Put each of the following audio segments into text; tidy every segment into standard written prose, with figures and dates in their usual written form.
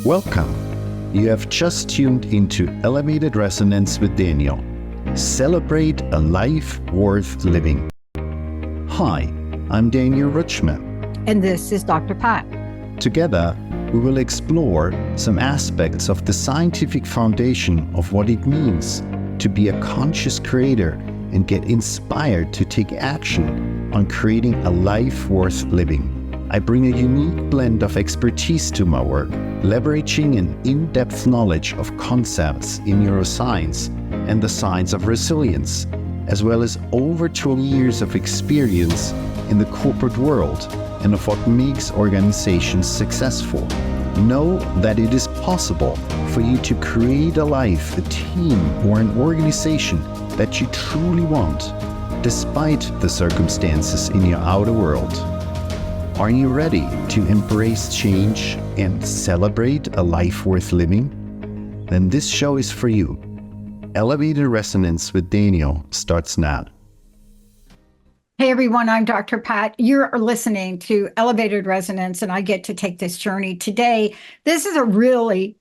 Welcome. You have just tuned into Elevated Resonance with Daniel. Celebrate a life worth living. Hi, I'm Daniel Rutschmann. And this is Dr. Pat. Together, we will explore some aspects of the scientific foundation of what it means to be a conscious creator and get inspired to take action on creating a life worth living. I bring a unique blend of expertise to my work, leveraging an in-depth knowledge of concepts in neuroscience and the science of resilience, as well as over 20 years of experience in the corporate world and of what makes organizations successful. Know that it is possible for you to create a life, a team, or an organization that you truly want, despite the circumstances in your outer world. Are you ready to embrace change and celebrate a life worth living? Then this show is for you. Elevated Resonance with Daniel starts now. Hey everyone, I'm Dr. Pat. You're listening to Elevated Resonance, and I get to take this journey today. This is a really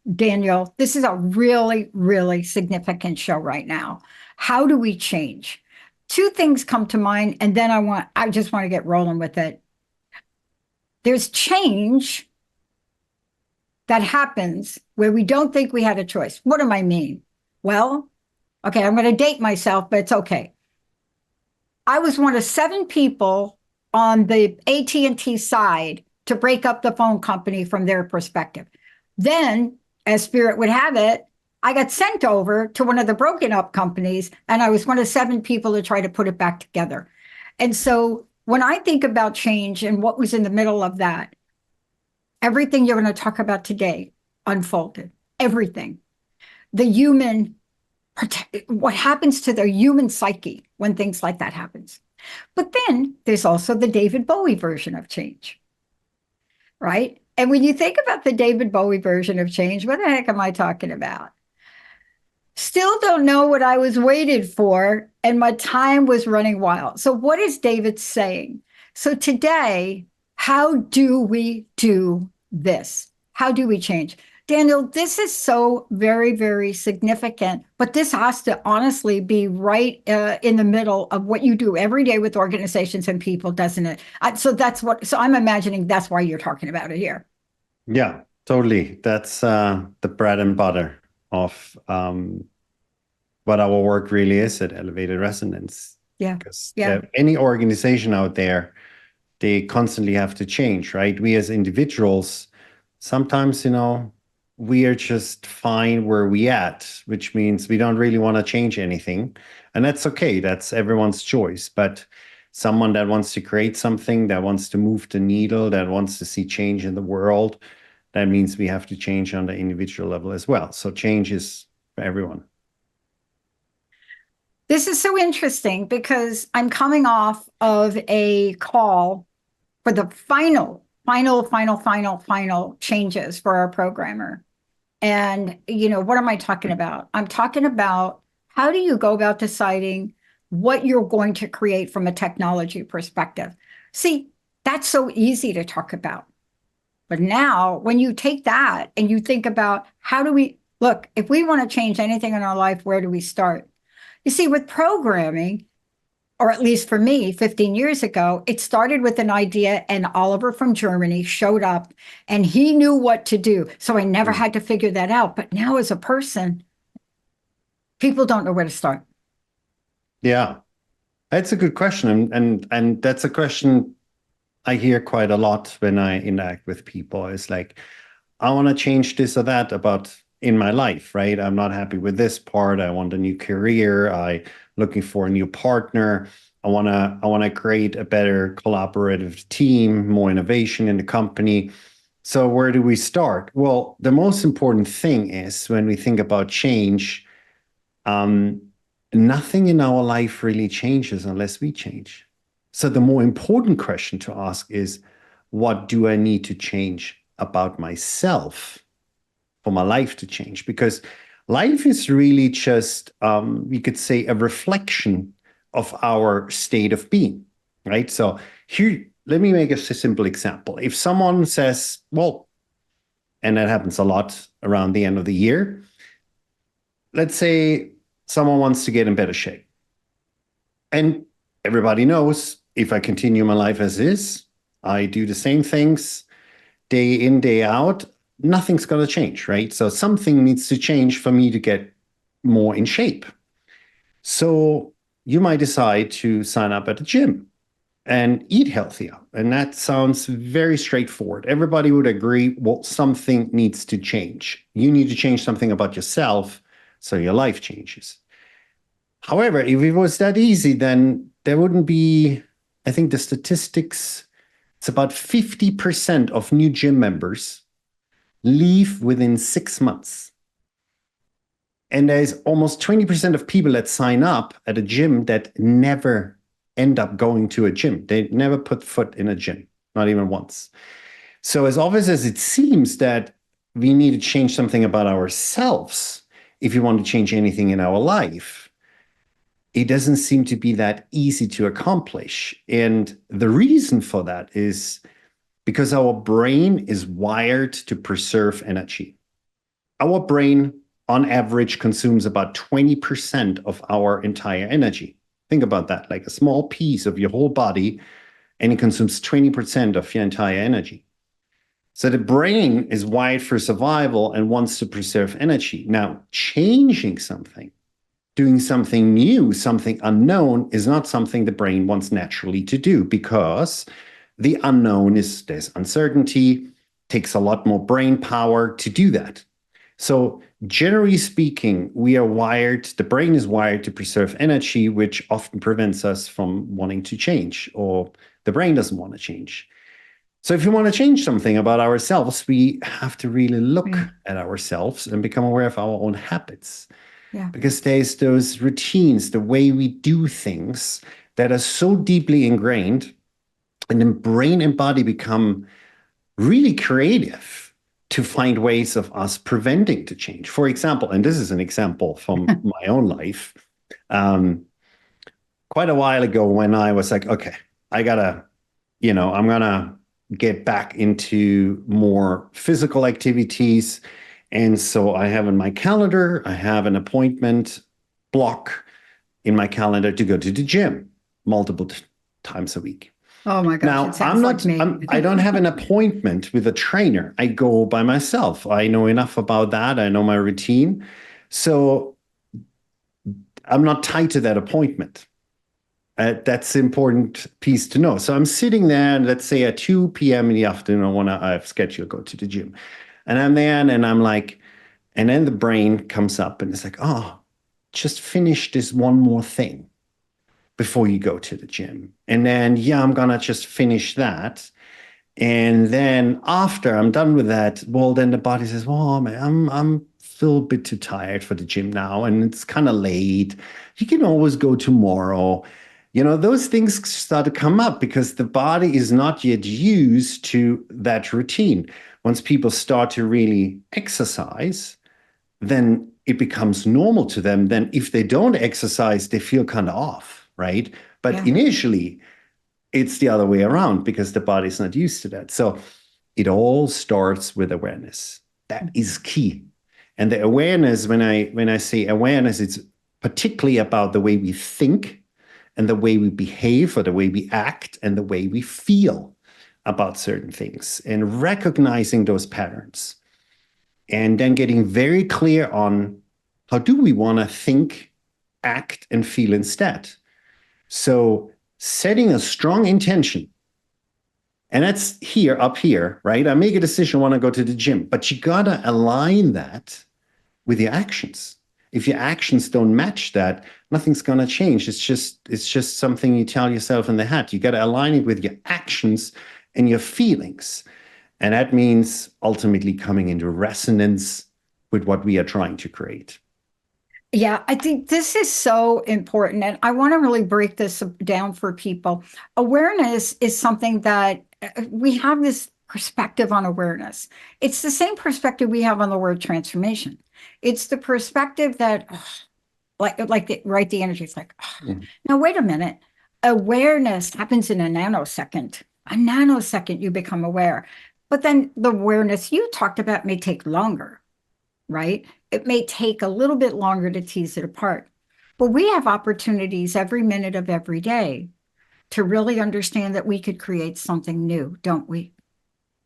significant show right now. How do we change? Two things come to mind, and then I just want to get rolling with it. There's change that happens where we don't think we had a choice. What do I mean? Well, okay, I'm going to date myself, but it's okay. I was one of 7 people on the AT&T side to break up the phone company from their perspective. Then, as spirit would have it, I got sent over to one of the broken up companies, and I was one of 7 people to try to put it back together. And so when I think about change and what was in the middle of that, everything you're going to talk about today unfolded. Everything. What happens to the human psyche when things like that happens. But then there's also the David Bowie version of change, right? And when you think about the David Bowie version of change, what the heck am I talking about? Still don't know what I was waited for, and my time was running wild. So what is David saying? So today, how do we do this? How do we change? Daniel, this is so very, very significant, but this has to honestly be right in the middle of what you do every day with organizations and people, doesn't it? So I'm imagining that's why you're talking about it here. Yeah, totally. That's the bread and butter of what our work really is at Elevated Resonance. Yeah. Because any organization out there, they constantly have to change, right? We as individuals, sometimes, we are just fine where we at, which means we don't really want to change anything. And that's okay. That's everyone's choice. But someone that wants to create something, that wants to move the needle, that wants to see change in the world, that means we have to change on the individual level as well. So change is for everyone. This is so interesting because I'm coming off of a call for the final changes for our programmer. And, what am I talking about? I'm talking about how do you go about deciding what you're going to create from a technology perspective? See, that's so easy to talk about. But now when you take that and you think about if we want to change anything in our life, where do we start? You see, with programming, or at least for me, 15 years ago, it started with an idea, and Oliver from Germany showed up and he knew what to do. So I never had to figure that out. But now as a person, people don't know where to start. Yeah, that's a good question. And that's a question I hear quite a lot when I interact with people. It's like, I want to change this or that about in my life, right? I'm not happy with this part. I want a new career. I'm looking for a new partner. I want to create a better collaborative team, more innovation in the company. So where do we start? Well, the most important thing is when we think about change, nothing in our life really changes unless we change. So the more important question to ask is, what do I need to change about myself for my life to change? Because life is really just, you could say, a reflection of our state of being, right? So here, let me make a simple example. If someone says, well, and that happens a lot around the end of the year. Let's say someone wants to get in better shape. And everybody knows if I continue my life as is, I do the same things day in, day out, nothing's going to change, right? So something needs to change for me to get more in shape. So you might decide to sign up at the gym and eat healthier. And that sounds very straightforward. Everybody would agree, well, something needs to change. You need to change something about yourself so your life changes. However, if it was that easy, then there wouldn't be, I think the statistics, it's about 50% of new gym members leave within 6 months. And there's almost 20% of people that sign up at a gym that never end up going to a gym. They never put foot in a gym, not even once. So as obvious as it seems that we need to change something about ourselves if you want to change anything in our life, it doesn't seem to be that easy to accomplish. And the reason for that is because our brain is wired to preserve energy. Our brain, on average, consumes about 20% of our entire energy. Think about that, like a small piece of your whole body, and it consumes 20% of your entire energy. So the brain is wired for survival and wants to preserve energy. Now, changing something, doing something new, something unknown, is not something the brain wants naturally to do, because the unknown is, there's uncertainty, takes a lot more brain power to do that. So generally speaking, the brain is wired to preserve energy, which often prevents us from wanting to change, or the brain doesn't want to change. So if you want to change something about ourselves, we have to really look at ourselves and become aware of our own habits. Yeah. Because there's those routines, the way we do things that are so deeply ingrained, and then brain and body become really creative to find ways of us preventing the change. For example, and this is an example from my own life, quite a while ago when I was like, okay, I'm gonna get back into more physical activities. And so I have in my calendar, I have an appointment block in my calendar to go to the gym multiple times a week. Oh my gosh, Now, it sounds like me. I don't have an appointment with a trainer. I go by myself. I know enough about that. I know my routine. So I'm not tied to that appointment. That's an important piece to know. So I'm sitting there, and let's say at 2 p.m. in the afternoon, I've scheduled to go to the gym. And I'm there, and I'm like, and then the brain comes up and it's like, oh, just finish this one more thing before you go to the gym. And then, I'm going to just finish that. And then after I'm done with that, well, then the body says, well, man, I'm still a bit too tired for the gym now. And it's kind of late. You can always go tomorrow. Those things start to come up because the body is not yet used to that routine. Once people start to really exercise, then it becomes normal to them. Then if they don't exercise, they feel kind of off. Right? But initially, it's the other way around because the body's not used to that. So it all starts with awareness. That is key. And the awareness, when I say awareness, it's particularly about the way we think and the way we behave, or the way we act and the way we feel about certain things, and recognizing those patterns. And then getting very clear on how do we want to think, act, and feel instead. So setting a strong intention, and that's up here, right? I make a decision, I want to go to the gym, but you got to align that with your actions. If your actions don't match that, nothing's going to change. It's just something you tell yourself in the head. You got to align it with your actions and your feelings. And that means ultimately coming into resonance with what we are trying to create. Yeah, I think this is so important. And I want to really break this down for people. Awareness is something that we have this perspective on awareness. It's the same perspective we have on the word transformation. It's the perspective that, the energy. It's like, now wait a minute. Awareness happens in a nanosecond. A nanosecond, you become aware. But then the awareness you talked about may take longer, right? It may take a little bit longer to tease it apart. But we have opportunities every minute of every day to really understand that we could create something new, don't we?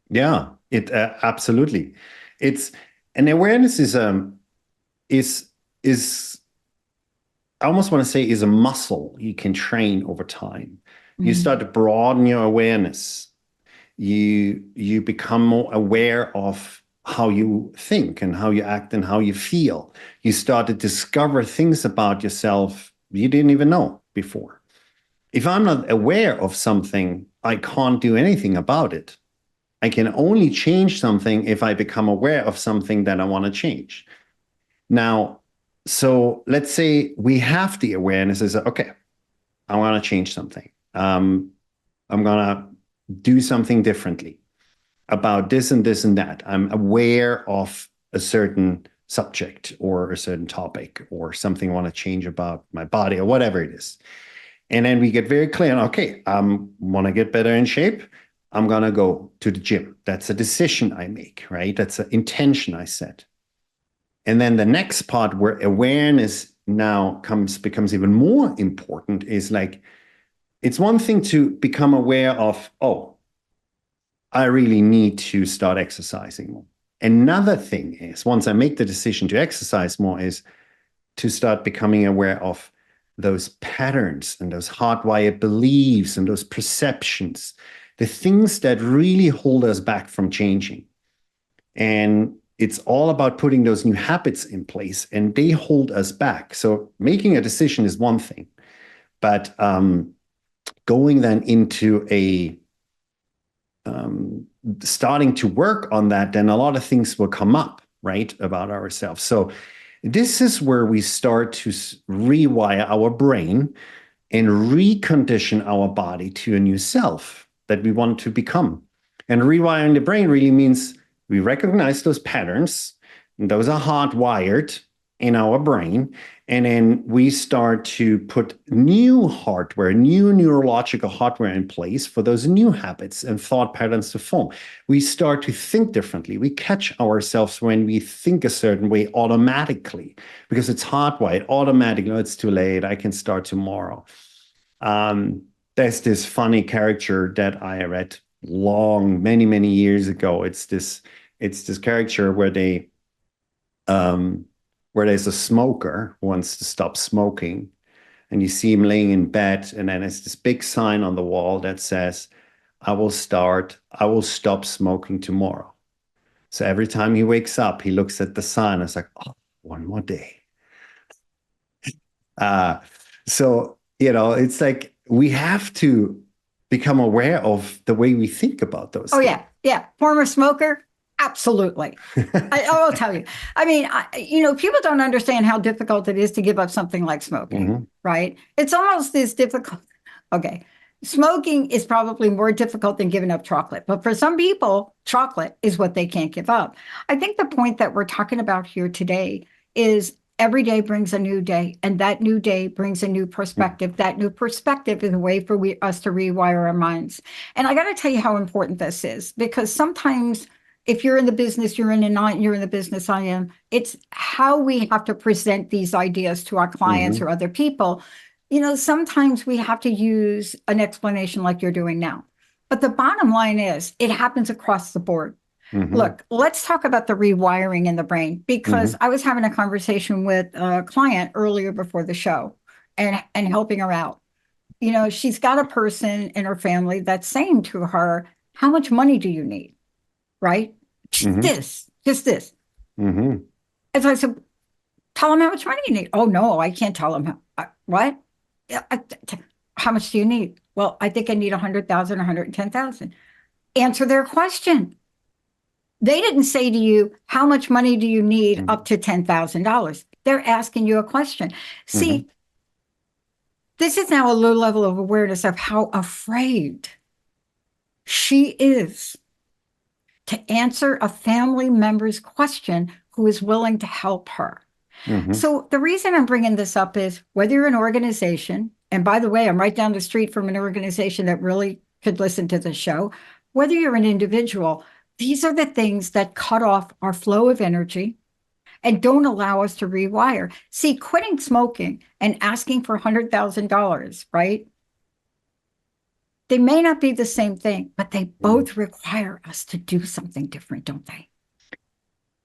Yeah, it absolutely. It's an awareness is is I almost want to say is a muscle you can train over time. You Mm. start to broaden your awareness. You become more aware of how you think and how you act and how you feel. You start to discover things about yourself you didn't even know before. If I'm not aware of something, I can't do anything about it. I can only change something if I become aware of something that I want to change. Now, so let's say we have the awareness is okay, I want to change something. I'm going to do something differently about this and this and that. I'm aware of a certain subject or a certain topic or something I want to change about my body or whatever it is. And then we get very clear on, okay, I want to get better in shape. I'm going to go to the gym. That's a decision I make, right? That's an intention I set. And then the next part where awareness now becomes even more important is like, it's one thing to become aware of, oh, I really need to start exercising more. Another thing is, once I make the decision to exercise more, is to start becoming aware of those patterns and those hardwired beliefs and those perceptions, the things that really hold us back from changing. And it's all about putting those new habits in place, and they hold us back. So making a decision is one thing, but going then into starting to work on that, then a lot of things will come up, right, about ourselves. So this is where we start to rewire our brain and recondition our body to a new self that we want to become. And rewiring the brain really means we recognize those patterns, and those are hardwired in our brain. And then we start to put new hardware, new neurological hardware in place for those new habits and thought patterns to form. We start to think differently. We catch ourselves when we think a certain way automatically because it's hardwired automatically. No, it's too late. I can start tomorrow. There's this funny character that I read many years ago. It's this character where there's a smoker who wants to stop smoking, and you see him laying in bed, and then there's this big sign on the wall that says, I will stop smoking tomorrow. So every time he wakes up, he looks at the sign and it's like, oh, one more day. So, it's like we have to become aware of the way we think about those things. Yeah. Former smoker? Absolutely. I will tell you. I mean, people don't understand how difficult it is to give up something like smoking, right? It's almost as difficult. Okay. Smoking is probably more difficult than giving up chocolate. But for some people, chocolate is what they can't give up. I think the point that we're talking about here today is every day brings a new day, and that new day brings a new perspective. That new perspective is a way for us to rewire our minds. And I got to tell you how important this is, because sometimes if you're in the business, you're in the business I am, it's how we have to present these ideas to our clients or other people. Sometimes we have to use an explanation like you're doing now. But the bottom line is it happens across the board. Look, let's talk about the rewiring in the brain, because I was having a conversation with a client earlier before the show and helping her out. She's got a person in her family that's saying to her, how much money do you need? Right? Just this. And so I said, tell him how much money you need. Oh, no, I can't tell him. What? How much do you need? Well, I think I need 100,000, 110,000. Answer their question. They didn't say to you, how much money do you need up to $10,000? They're asking you a question. See, this is now a low level of awareness of how afraid she is to answer a family member's question who is willing to help her. So the reason I'm bringing this up is whether you're an organization, and by the way, I'm right down the street from an organization that really could listen to the show, whether you're an individual, These are the things that cut off our flow of energy and don't allow us to rewire. See, quitting smoking and asking for $100,000, right? They may not be the same thing, but they both require us to do something different, don't they?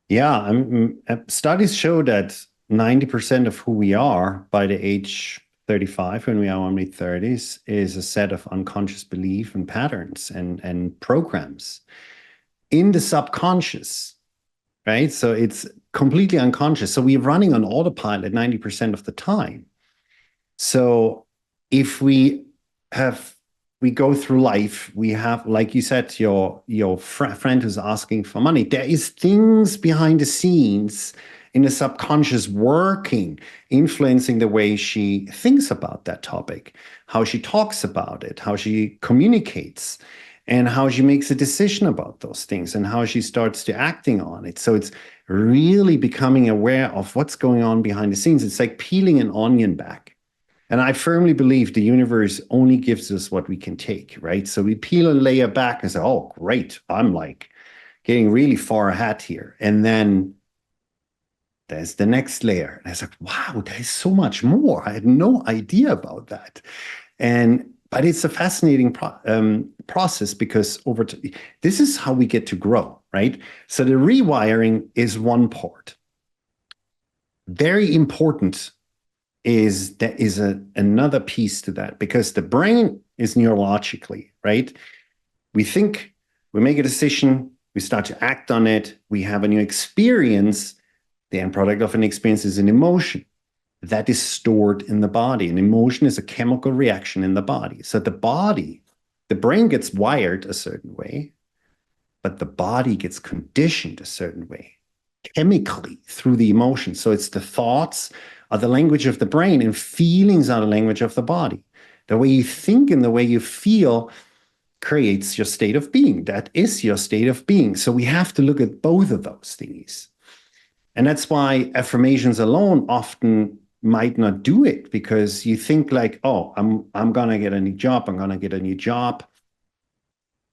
Yeah, studies show that 90% of who we are by the age 35, when we are in mid-30s, is a set of unconscious belief and patterns and programs in the subconscious, right? So it's completely unconscious. So we're running on autopilot 90% of the time. So if we go through life, we have, like you said, your friend who's asking for money, there is things behind the scenes in the subconscious working, influencing the way she thinks about that topic, how she talks about it, how she communicates, and how she makes a decision about those things, and how she starts to acting on it. So it's really becoming aware of what's going on behind the scenes. It's like peeling an onion back. And I firmly believe the universe only gives us what we can take, right? So we peel a layer back and say, oh, great, I'm like getting really far ahead here. And then there's the next layer. And I was like, wow, there's so much more. I had no idea about that. But it's a fascinating process, because this is how we get to grow, right? So the rewiring is one part. Very important is there is another piece to that, because the brain is neurologically, right? We think, we make a decision, we start to act on it, we have a new experience. The end product of an experience is an emotion that is stored in the body. An emotion is a chemical reaction in the body. So the brain gets wired a certain way, but the body gets conditioned a certain way chemically through the emotions. So it's the thoughts are the language of the brain, and feelings are the language of the body. The way you think and the way you feel creates your state of being. That is your state of being. So we have to look at both of those things. And that's why affirmations alone often might not do it, because you think like, oh, I'm going to get a new job. I'm going to get a new job.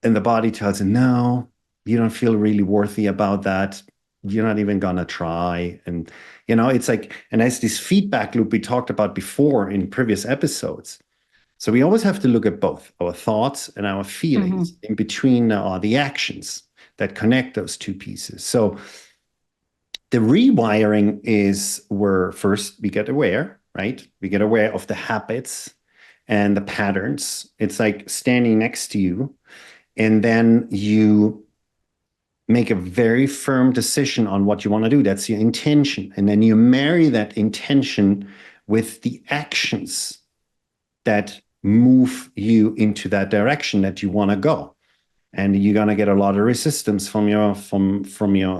And the body tells you, no, you don't feel really worthy about that. You're not even going to try. And, it's like, and there's this feedback loop we talked about before in previous episodes. So we always have to look at both our thoughts and our feelings. In between are the actions that connect those two pieces. So the rewiring is where first we get aware, right? We get aware of the habits and the patterns. It's like standing next to you, and then you make a very firm decision on what you want to do. That's your intention. And then you marry that intention with the actions that move you into that direction that you want to go. And you're going to get a lot of resistance from your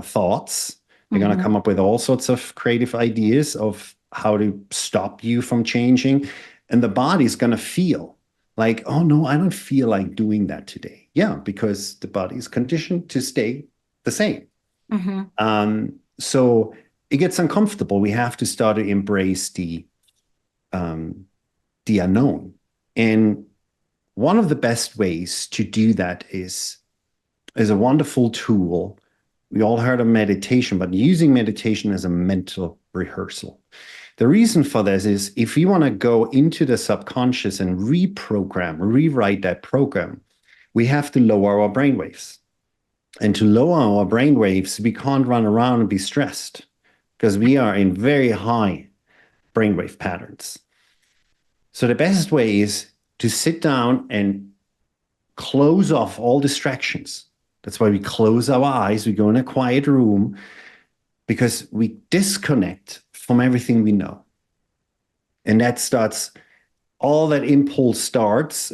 thoughts. They're going to come up with all sorts of creative ideas of how to stop you from changing. And the body's going to feel like, oh no, I don't feel like doing that today. Yeah, because the body is conditioned to stay the same. So it gets uncomfortable. We have to start to embrace the unknown. And one of the best ways to do that is a wonderful tool. We all heard of meditation, but using meditation as a mental rehearsal. The reason for this is if you want to go into the subconscious and rewrite that program, we have to lower our brainwaves. And to lower our brainwaves, we can't run around and be stressed, because we are in very high brainwave patterns. So the best way is to sit down and close off all distractions. That's why we close our eyes, we go in a quiet room, because we disconnect from everything we know. And that starts, all that impulse stops,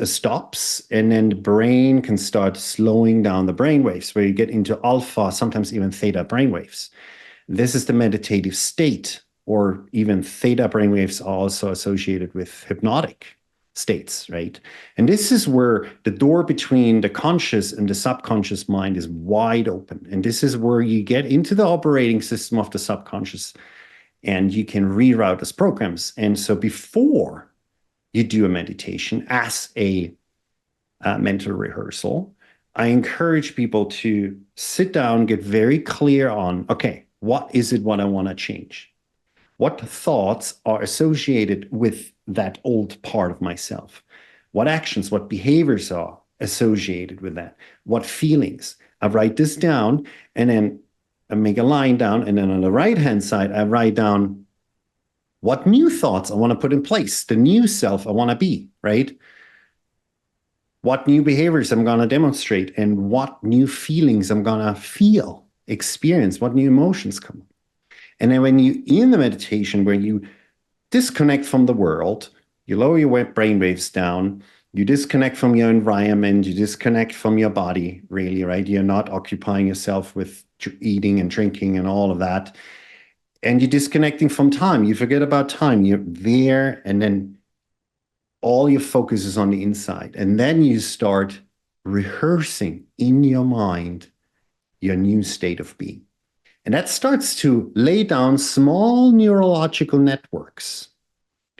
and then the brain can start slowing down the brainwaves, where you get into alpha, sometimes even theta brainwaves. This is the meditative state, or even theta brainwaves are also associated with hypnotic states, right? And this is where the door between the conscious and the subconscious mind is wide open. And this is where you get into the operating system of the subconscious, and you can reroute those programs. And so before you do a meditation as a mental rehearsal, I encourage people to sit down, get very clear on, okay, what is it what I want to change? What thoughts are associated with that old part of myself? What actions, what behaviors are associated with that? What feelings? I write this down, and then I make a line down. And then on the right-hand side, I write down what new thoughts I want to put in place, the new self I want to be, right? What new behaviors I'm going to demonstrate, and what new feelings I'm going to feel, experience, what new emotions come. And then when you, in the meditation, where you disconnect from the world, you lower your brain waves down, you disconnect from your environment, you disconnect from your body, really, right? You're not occupying yourself with eating and drinking and all of that. And you're disconnecting from time. You forget about time. You're there, and then all your focus is on the inside. And then you start rehearsing in your mind your new state of being. And that starts to lay down small neurological networks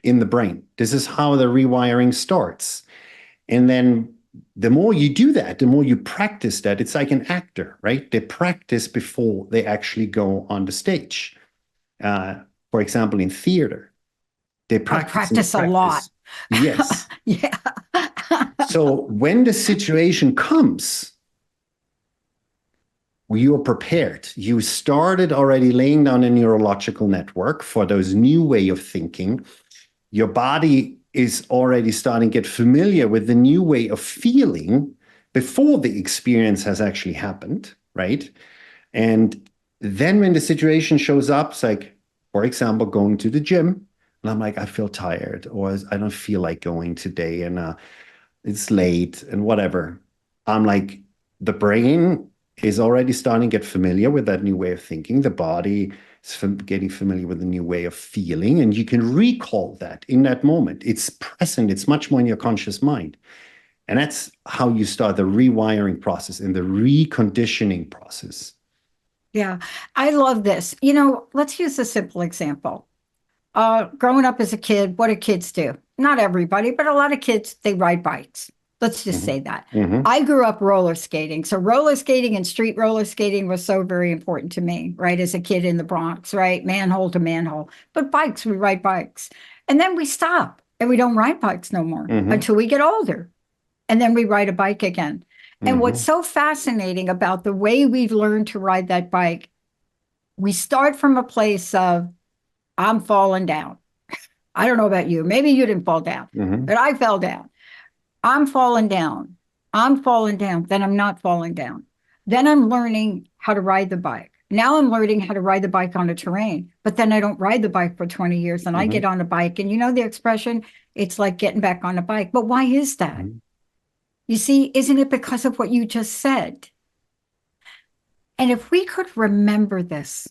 in the brain. This is how the rewiring starts. And then the more you do that, the more you practice that. It's like an actor, right? They practice before they actually go on the stage. For example, in theater, they I practice. practice a lot. Yes. Yeah. So when the situation comes, you are prepared. You started already laying down a neurological network for those new way of thinking. Your body is already starting to get familiar with the new way of feeling before the experience has actually happened, right? And then when the situation shows up, it's like, for example, going to the gym, and I'm like, I feel tired, or I don't feel like going today, and it's late and whatever. I'm like, the brain is already starting to get familiar with that new way of thinking. The body is getting familiar with the new way of feeling, and you can recall that in that moment. It's present. It's much more in your conscious mind. And that's how you start the rewiring process and the reconditioning process. Yeah. I love this. Let's use a simple example. Growing up as a kid, what do kids do? Not everybody, but a lot of kids, they ride bikes. Let's just say that. I grew up roller skating. So roller skating and street roller skating was so very important to me, right? As a kid in the Bronx, right? Manhole to manhole. But bikes, we ride bikes. And then we stop and we don't ride bikes no more until we get older. And then we ride a bike again. And what's so fascinating about the way we've learned to ride that bike, we start from a place of, I'm falling down. I don't know about you. Maybe you didn't fall down, but I fell down. I'm falling down. I'm falling down. Then I'm not falling down. Then I'm learning how to ride the bike. Now I'm learning how to ride the bike on a terrain, but then I don't ride the bike for 20 years and I get on a bike. And you know the expression, it's like getting back on a bike. But why is that? You see, isn't it because of what you just said? And if we could remember this,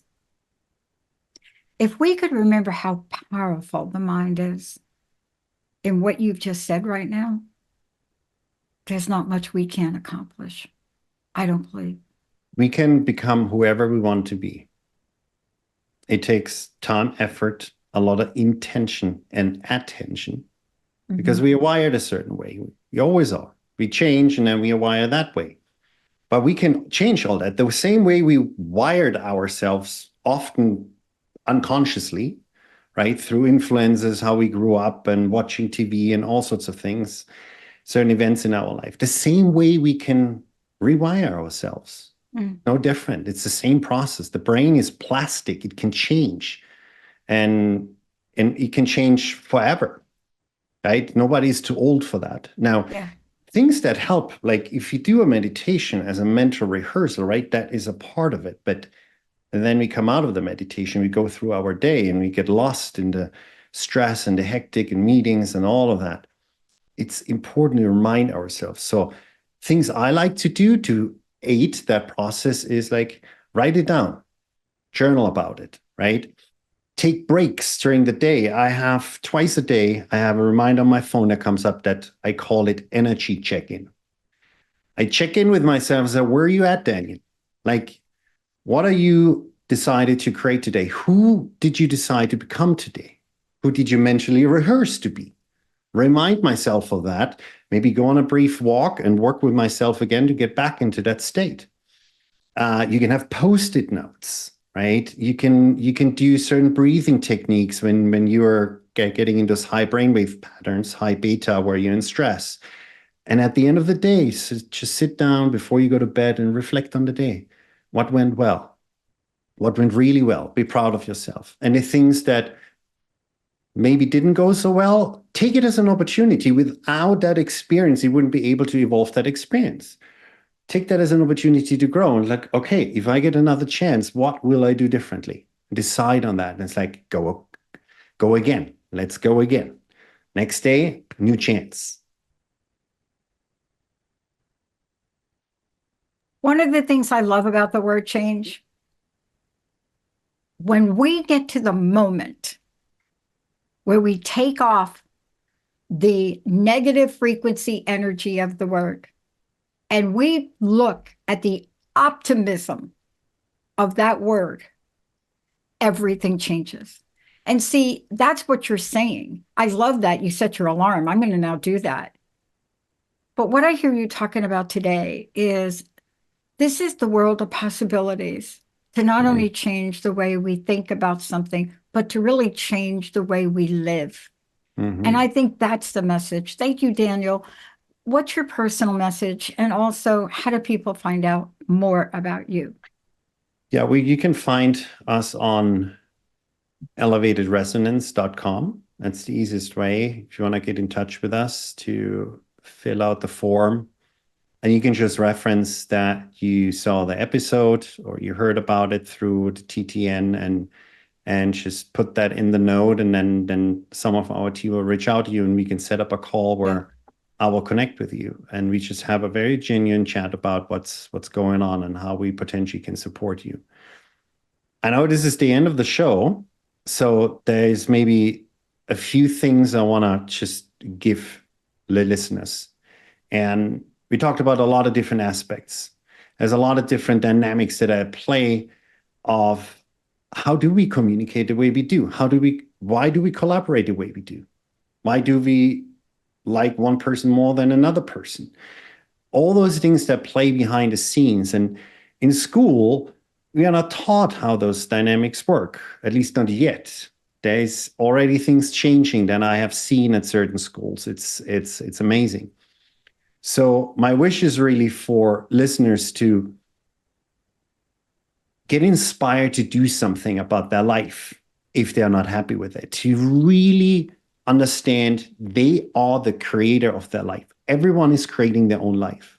if we could remember how powerful the mind is in what you've just said right now, there's not much we can't accomplish. I don't believe. We can become whoever we want to be. It takes time, effort, a lot of intention and attention, because we are wired a certain way. We always are. We change and then we are wired that way. But we can change all that. The same way we wired ourselves, often unconsciously, right? Through influences, how we grew up and watching TV and all sorts of things, certain events in our life. The same way we can rewire ourselves. No different. It's the same process. The brain is plastic. It can change. And it can change forever, right? Nobody's too old for that. Now, things that help, like if you do a meditation as a mental rehearsal, right? That is a part of it. And then we come out of the meditation, we go through our day and we get lost in the stress and the hectic and meetings and all of that. It's important to remind ourselves. So things I like to do to aid that process is like write it down, journal about it, right? Take breaks during the day. I have twice a day, I have a reminder on my phone that comes up that I call it energy check-in. I check in with myself and say, where are you at, Daniel? Like, what are you decided to create today? Who did you decide to become today? Who did you mentally rehearse to be? remind myself of that, maybe go on a brief walk and work with myself again to get back into that state. You can have post-it notes, right? You can do certain breathing techniques when you are getting into those high brainwave patterns, high beta, where you're in stress. And at the end of the day, just sit down before you go to bed and reflect on the day. What went well? What went really well? Be proud of yourself. And the things that maybe didn't go so well, take it as an opportunity. Without that experience, you wouldn't be able to evolve that experience. Take that as an opportunity to grow and like, okay, if I get another chance, what will I do differently? Decide on that. And it's like, go again. Let's go again. Next day, new chance. One of the things I love about the word change, when we get to the moment where we take off the negative frequency energy of the word and we look at the optimism of that word, everything changes. And see, that's what you're saying. I love that you set your alarm. I'm going to now do that. But what I hear you talking about today is this is the world of possibilities, to not only change the way we think about something, but to really change the way we live. And I think that's the message. Thank you, Daniel. What's your personal message? And also, how do people find out more about you? Yeah, you can find us on elevatedresonance.com. That's the easiest way if you want to get in touch with us, to fill out the form. And you can just reference that you saw the episode or you heard about it through the TTN and just put that in the note. And then some of our team will reach out to you and we can set up a call where I will connect with you. And we just have a very genuine chat about what's going on and how we potentially can support you. I know this is the end of the show, so there's maybe a few things I want to just give the listeners. And we talked about a lot of different aspects. There's a lot of different dynamics that are at play of how do we communicate the way we do? Why do we collaborate the way we do? Why do we like one person more than another person? All those things that play behind the scenes. And in school, we are not taught how those dynamics work, at least not yet. There's already things changing that I have seen at certain schools. It's amazing. So my wish is really for listeners to get inspired to do something about their life if they're not happy with it, to really understand they are the creator of their life. Everyone is creating their own life.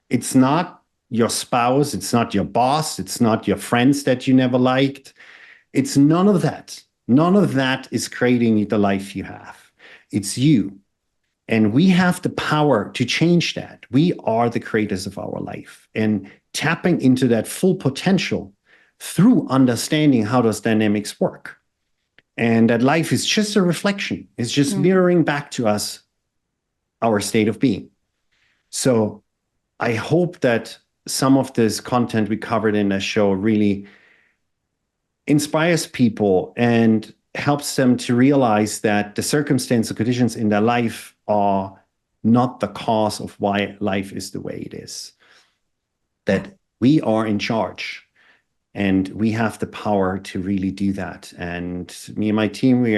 It's not your spouse, it's not your boss, it's not your friends that you never liked. It's none of that. None of that is creating the life you have. It's you. And we have the power to change that. We are the creators of our life. And tapping into that full potential through understanding how those dynamics work. And that life is just a reflection. It's just mirroring back to us our state of being. So I hope that some of this content we covered in the show really inspires people and helps them to realize that the circumstances or conditions in their life are not the cause of why life is the way it is. That we are in charge and we have the power to really do that. And me and my team, we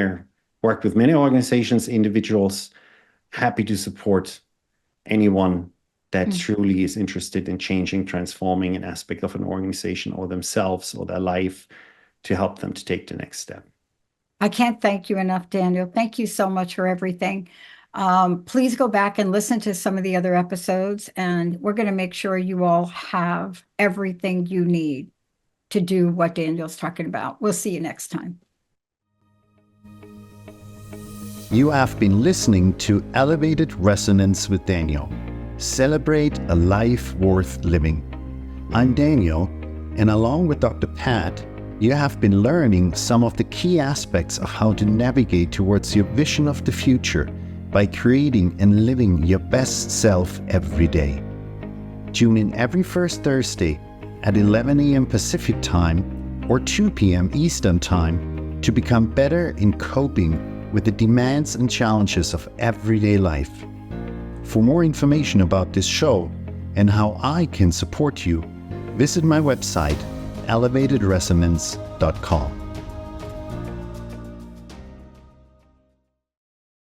work with many organizations, individuals, happy to support anyone that truly is interested in changing, transforming an aspect of an organization or themselves or their life to help them to take the next step. I can't thank you enough, Daniel. Thank you so much for everything. Please go back and listen to some of the other episodes, and we're going to make sure you all have everything you need to do what Daniel's talking about. We'll see you next time. You have been listening to Elevated Resonance with Daniel. Celebrate a life worth living. I'm Daniel, and along with Dr. Pat, you have been learning some of the key aspects of how to navigate towards your vision of the future by creating and living your best self every day. Tune in every first Thursday at 11 a.m. Pacific Time or 2 p.m. Eastern Time to become better in coping with the demands and challenges of everyday life. For more information about this show and how I can support you, visit my website, elevatedresonance.com.